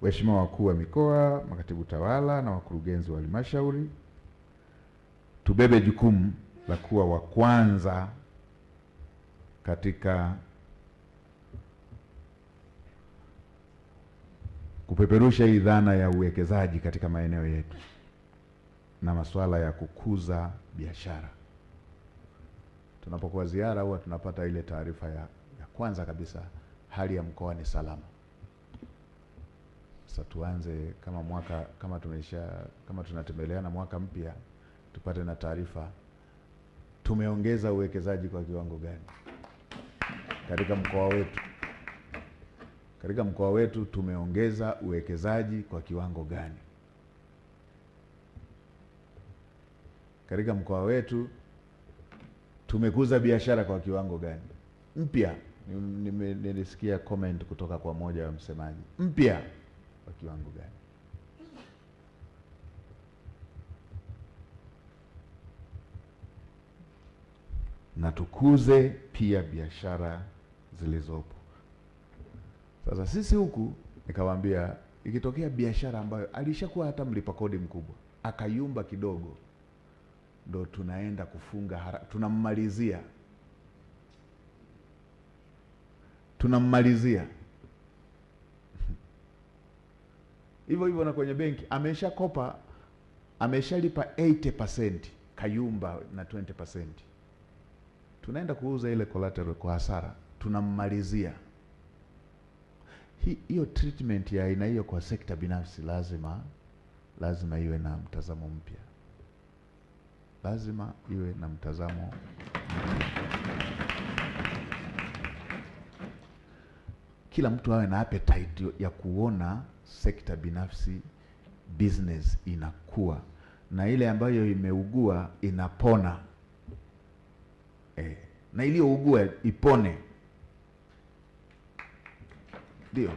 waheshimiwa wakuu wa mikoa, makatibu tawala na wakurugenzi wa halmashauri, tubebe jukumu la kuwa wa kwanza katika kupeperusha hii dhana ya uwekezaji katika maeneo yetu na masuala ya kukuza biashara. Tunapokuwa ziara huwa tunapata ile taarifa ya kwanza kabisa, hali ya mkoa ni salama. Sasa tuanze kama tunatembeleana mwaka mpya, tupate na taarifa tumeongeza uwekezaji kwa kiwango gani katika mkoa wetu. Katika mkoa wetu tumeongeza uwekezaji kwa kiwango gani? Katika mkoa wetu tumekuza biashara kwa kiwango gani? Mpya, nilisikia comment kutoka kwa moja wa msemaji, mpya kwa kiwango gani? Na tukuze pia biashara zilizopo. Sasa sisi huku nikawaambia, ikitokea biashara ambayo alishakuwa hata mlipa kodi mkubwa akayumba kidogo, ndo tunaenda kufunga tunammalizia hivyo hivyo. Na kwenye benki ameshakopa, ameshalipa 80%, kayumba na 20%, tunaenda kuuza ile collateral kwa hasara, tunammalizia. Hiyo treatment ya aina hiyo kwa sekta binafsi lazima iwe na mtazamo mpya, lazima iwe na mtazamo. Kila mtu awe na appetite ya kuona sekta binafsi business inakuwa, na ile ambayo imeugua inapona, na iliyougua ipone. Ndio.